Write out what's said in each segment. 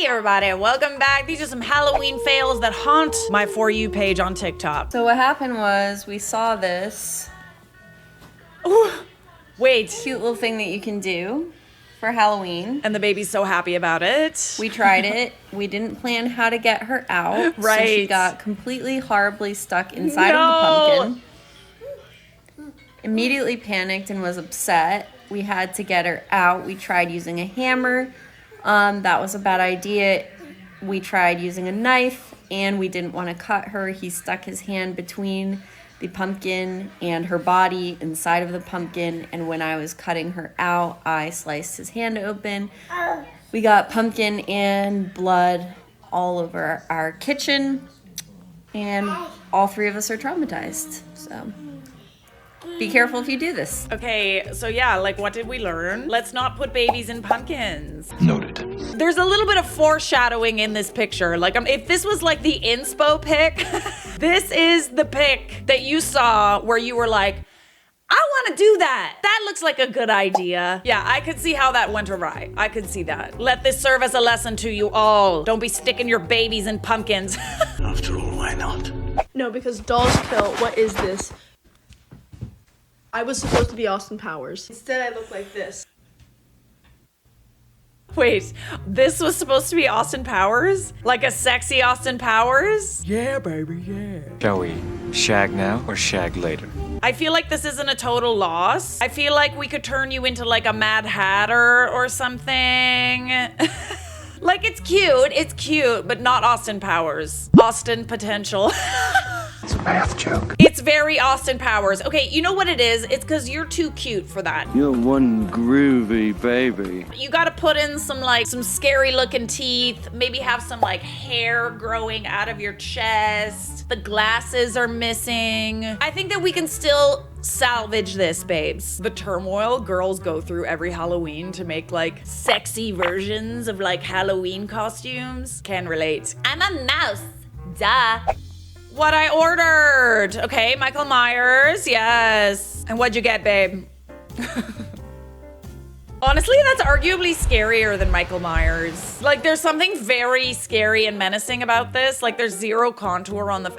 Hey everybody, welcome back. These are some Halloween fails that haunt my For You page on TikTok. So what happened was we saw this Wait. cute little thing that you can do for Halloween. And the baby's so happy about it. We tried it. We didn't plan how to get her out. Right. So she got completely horribly stuck inside of the pumpkin. Immediately panicked and was upset. We had to get her out. We tried using a hammer. That was a bad idea. We tried using a knife and we didn't want to cut her. He stuck his hand between the pumpkin and her body inside of the pumpkin. And when I was cutting her out, I sliced his hand open. We got pumpkin and blood all over our kitchen. And all three of us are traumatized. So be careful if you do this. Okay, so yeah, like what did we learn? Let's not put babies in pumpkins. Noted. There's a little bit of foreshadowing in this picture. Like if this was like the inspo pic, this is the pic that you saw where you were like, I want to do that. That looks like a good idea. Yeah, I could see how that went awry. I could see that. Let this serve as a lesson to you all. Don't be sticking your babies in pumpkins. After all, why not? No, because dolls kill. What is this? I was supposed to be Austin Powers. Instead, I look like this. Wait, this was supposed to be Austin Powers? Like a sexy Austin Powers? Yeah, baby, yeah. Shall we shag now or shag later? I feel like this isn't a total loss. I feel like we could turn you into like a Mad Hatter or something. Like it's cute, but not Austin Powers. Austin potential. It's a math joke. It's very Austin Powers. Okay, you know what it is? It's because you're too cute for that. You're one groovy baby. You gotta put in some scary looking teeth, maybe have some like hair growing out of your chest. The glasses are missing. I think that we can still salvage this, babes. The turmoil girls go through every Halloween to make like sexy versions of like Halloween costumes. Can relate. I'm a mouse, duh. What I ordered. Okay, Michael Myers, yes. And what'd you get, babe? Honestly, that's arguably scarier than Michael Myers. Like, there's something very scary and menacing about this. Like, there's zero contour on the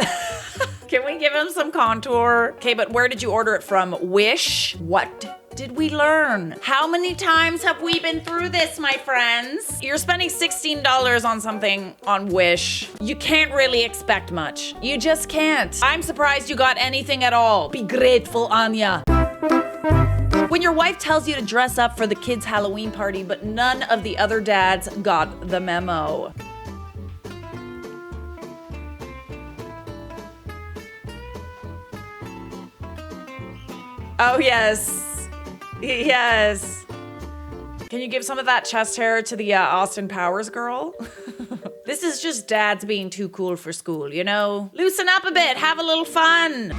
Can we give him some contour? Okay, but where did you order it from? Wish? What did we learn? How many times have we been through this, my friends? You're spending $16 on something on Wish. You can't really expect much. You just can't. I'm surprised you got anything at all. Be grateful, Anya. When your wife tells you to dress up for the kids' Halloween party, but none of the other dads got the memo. Oh, yes. Yes. Can you give some of that chest hair to the Austin Powers girl? This is just dads being too cool for school, you know? Loosen up a bit, have a little fun.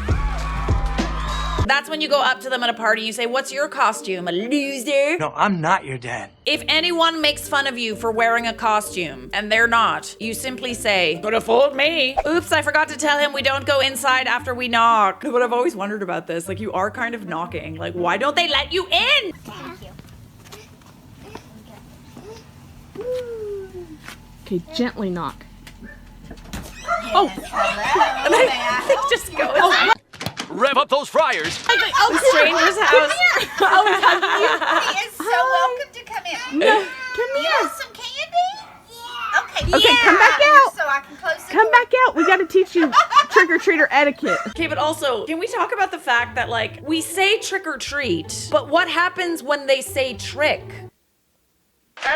That's when you go up to them at a party and you say, what's your costume, a loser? No, I'm not your dad. If anyone makes fun of you for wearing a costume and they're not, you simply say, could have fooled me. Oops, I forgot to tell him we don't go inside after we knock. But I've always wondered about this. Like, you are kind of knocking. Like, why don't they let you in? Thank you. Okay, gently knock. Oh, hello. They just go inside. Rev up those fryers. Stranger's house. He is so welcome to come in. No, come You here. want some candy? Yeah. Okay. Okay, yeah. come back out. So I can close the Come door. back out. We gotta teach you trick-or-treater etiquette. Okay, but also, can we talk about the fact that, like, we say trick or treat, but what happens when they say trick? FBI,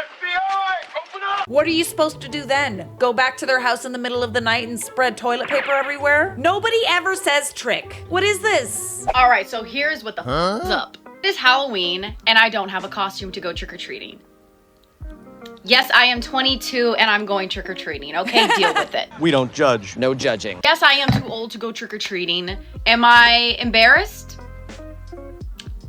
open up! What are you supposed to do then? Go back to their house in the middle of the night and spread toilet paper everywhere? Nobody ever says trick. What is this? All right, so here's what the f*** is up. It is Halloween, and I don't have a costume to go trick-or-treating. Yes, I am 22, and I'm going trick-or-treating. Okay, deal with it. We don't judge. No judging. Yes, I am too old to go trick-or-treating. Am I embarrassed?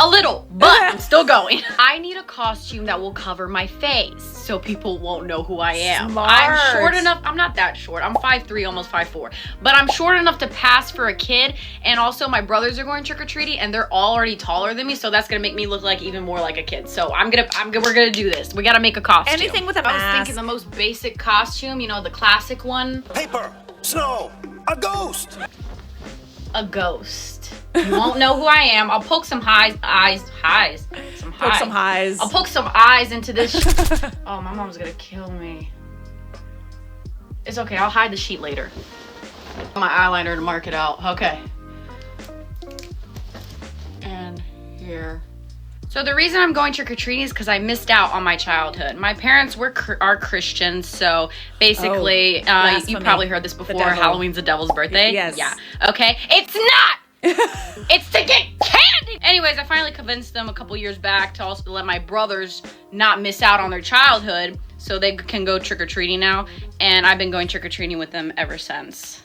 A little, but I'm still going. I need a costume that will cover my face so people won't know who I am. Smart. I'm short enough. I'm not that short. I'm 5'3", almost 5'4". But I'm short enough to pass for a kid. And also my brothers are going trick-or-treating and they're all already taller than me. So that's gonna make me look like even more like a kid. So we're gonna do this. We gotta make a costume. Anything with a I was mask. thinking the most basic costume, you know, the classic one. Paper, snow, a ghost. A ghost. You won't know who I am. I'll poke some eyes. Poke some highs. I'll poke some eyes into this. Oh, my mom's gonna kill me. It's okay. I'll hide the sheet later. My eyeliner to mark it out. Okay. And here. So the reason I'm going trick-or-treating is because I missed out on my childhood. My parents are Christians, so basically, you blasphemy. probably heard this before. devil. Halloween's the devil's birthday. Yes. Yeah. Okay. It's not. It's to get candy. Anyways, I finally convinced them a couple years back to also let my brothers not miss out on their childhood, so they can go trick-or-treating now. And I've been going trick-or-treating with them ever since.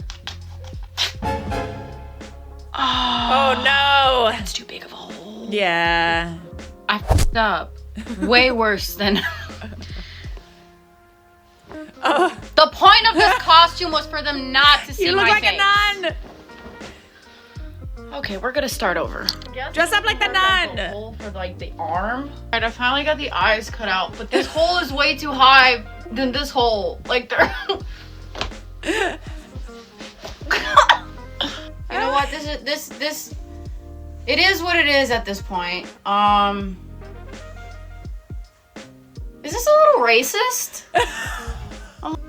Oh no. That's too big of a hole. Yeah. I fucked up. Way worse than. The point of this costume was for them not to see You look my like face. a nun. Okay, we're gonna start over. Dress up like the nun. The hole for like the arm. Alright, I finally got the eyes cut out, but this hole is way too high than this hole. Like they're. You know what? This. It is what it is at this point. Is this a little racist?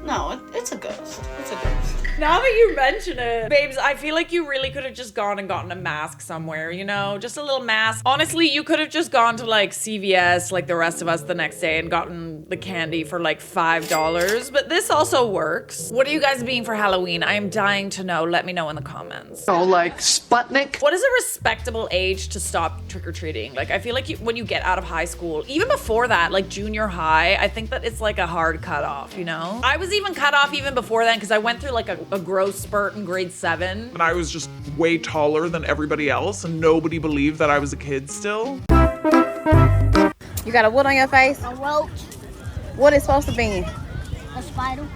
No, it's a ghost. It's a ghost. Now that you mention it, babes, I feel like you really could have just gone and gotten a mask somewhere, you know? Just a little mask. Honestly, you could have just gone to like CVS like the rest of us the next day and gotten the candy for like $5, but this also works. What are you guys being for Halloween? I am dying to know. Let me know in the comments. Oh, like Sputnik? What is a respectable age to stop trick-or-treating? Like, I feel like when you get out of high school, even before that, like junior high, I think that it's like a hard cutoff, you know? I was even cut off even before then because I went through like a growth spurt in grade 7. And I was just way taller than everybody else and nobody believed that I was a kid still. You got a what on your face? A roach, What is supposed to be? a spider.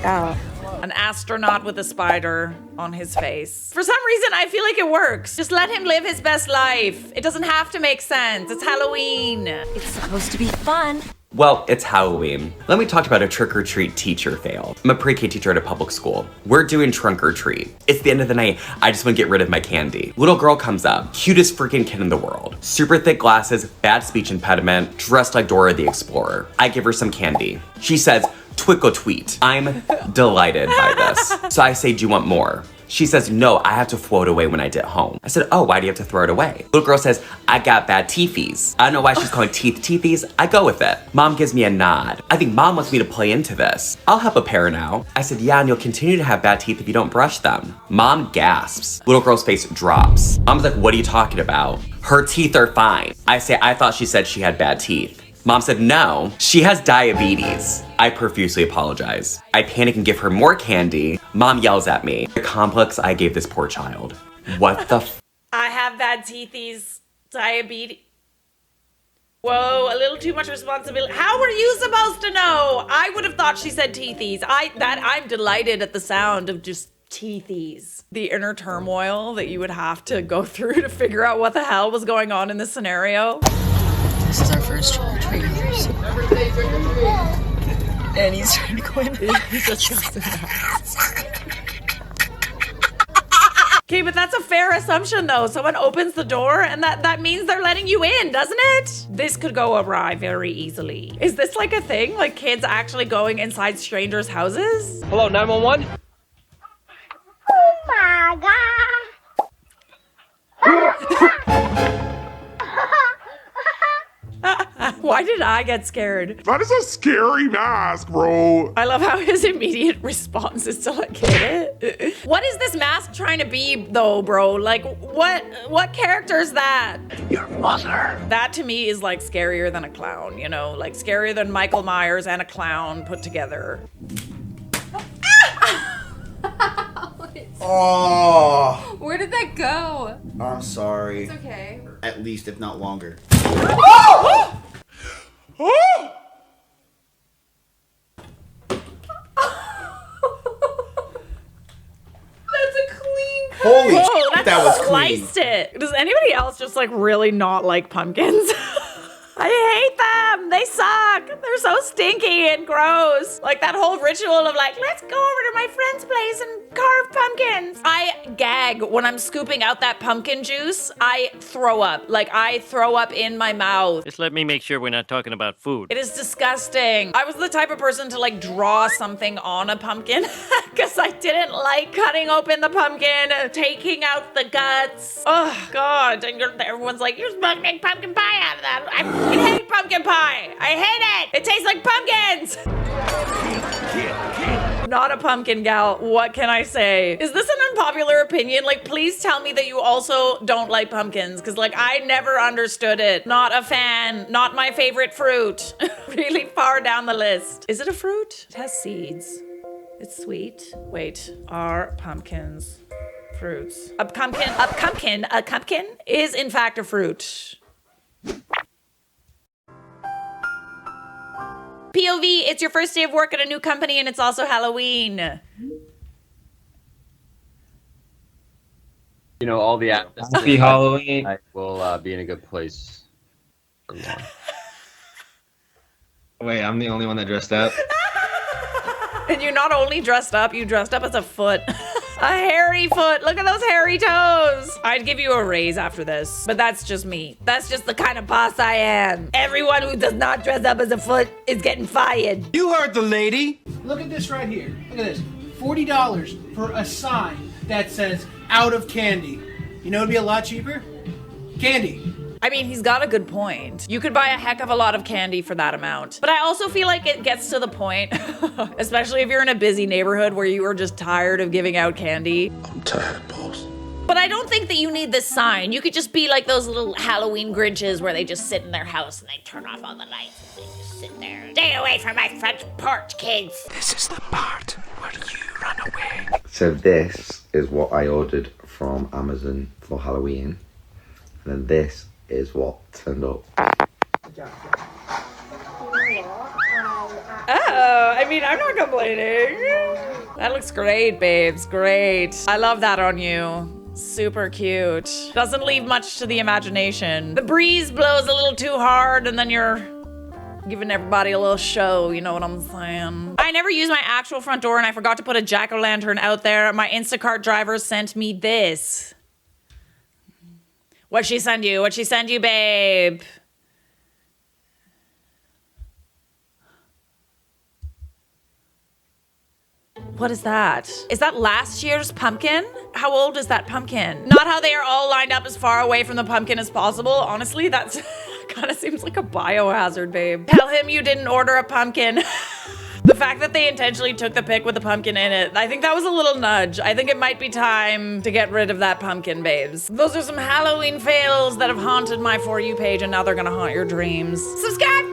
Oh. An astronaut with a spider on his face. For some reason, I feel like it works. Just let him live his best life. It doesn't have to make sense. It's Halloween. It's supposed to be fun. Well, it's Halloween. Let me talk about a trick-or-treat teacher fail. I'm a pre-K teacher at a public school. We're doing trunk or treat. It's the end of the night. I just want to get rid of my candy. Little girl comes up, cutest freaking kid in the world. Super thick glasses, bad speech impediment, dressed like Dora the Explorer. I give her some candy. She says, "Twinkle tweet." I'm delighted by this. So I say, "Do you want more?" She says, "No, I have to throw it away when I get home." I said, "Oh, why do you have to throw it away?" Little girl says, "I got bad teethies." I don't know why she's calling teeth teethies. I go with it. Mom gives me a nod. I think mom wants me to play into this. I'll help a parent out. I said, "Yeah, and you'll continue to have bad teeth if you don't brush them." Mom gasps. Little girl's face drops. Mom's like, "What are you talking about?" "Her teeth are fine." I say, "I thought she said she had bad teeth." Mom said, "No, she has diabetes." I profusely apologize. I panic and give her more candy. Mom yells at me. The complex I gave this poor child. What the f? I have bad teethies. Diabetes. Whoa, a little too much responsibility. How were you supposed to know? I would have thought she said teethies. I'm delighted at the sound of just teethies. The inner turmoil that you would have to go through to figure out what the hell was going on in this scenario. This is our first trick or treat. And he's trying to go in. He's just Okay, but that's a fair assumption though. Someone opens the door and that means they're letting you in, doesn't it? This could go awry very easily. Is this like a thing? Like kids actually going inside strangers' houses? Hello, 911? Oh my god. Why did I get scared? That is a scary mask, bro. I love how his immediate response is to like hit it. What is this mask trying to be though, bro? Like what character is that? Your mother. That to me is like scarier than a clown, you know? Like scarier than Michael Myers and a clown put together. Oh. Where did that go? I'm sorry. It's okay. at least, if not longer. Holy shit, that was clean. Sliced it. Does anybody else just like really not like pumpkins? I hate them. They suck. They're so stinky and gross. Like that whole ritual of like, let's go over to my friend's place and carve pumpkins. I gag when I'm scooping out that pumpkin juice. I throw up. Like I throw up in my mouth. Just let me make sure we're not talking about food. It is disgusting. I was the type of person to like draw something on a pumpkin because I didn't like cutting open the pumpkin, taking out the guts. Oh God, and everyone's like, you're supposed to make pumpkin pie out of that. I hate pumpkin pie. I hate it. It tastes like pumpkins. Not a pumpkin gal. What can I say? Is this an unpopular opinion? Like, please tell me that you also don't like pumpkins. Because, like, I never understood it. Not a fan. Not my favorite fruit. Really far down the list. Is it a fruit? It has seeds. It's sweet. Wait, are pumpkins fruits? A pumpkin is in fact a fruit. POV, it's your first day of work at a new company and it's also Halloween. You know, all the Happy Halloween. I will be in a good place. Wait, I'm the only one that dressed up? And you not only dressed up, you dressed up as a foot. A hairy foot. Look at those hairy toes. I'd give you a raise after this, but that's just me. That's just the kind of boss I am. Everyone who does not dress up as a foot is getting fired. You heard the lady. Look at this right here. Look at this. $40 for a sign that says out of candy. You know it'd be a lot cheaper? Candy. I mean, he's got a good point. You could buy a heck of a lot of candy for that amount. But I also feel like it gets to the point, especially if you're in a busy neighborhood where you are just tired of giving out candy. I'm tired, boss. But I don't think that you need this sign. You could just be like those little Halloween Grinches where they just sit in their house and they turn off all the lights and they just sit there. Stay away from my front porch, kids. This is the part where you run away. So this is what I ordered from Amazon for Halloween. And then this is what turned up. Oh, I mean, I'm not complaining. That looks great, babes. Great. I love that on you. Super cute. Doesn't leave much to the imagination. The breeze blows a little too hard and then you're giving everybody a little show, you know what I'm saying? I never used my actual front door and I forgot to put a jack-o'-lantern out there. My Instacart driver sent me this. What'd she send you? What'd she send you, babe? What is that? Is that last year's pumpkin? How old is that pumpkin? Not how they are all lined up as far away from the pumpkin as possible. Honestly, that's kind of seems like a biohazard, babe. Tell him you didn't order a pumpkin. The fact that they intentionally took the pic with the pumpkin in it, I think that was a little nudge. I think it might be time to get rid of that pumpkin, babes. Those are some Halloween fails that have haunted my For You page and now they're gonna haunt your dreams. Subscribe!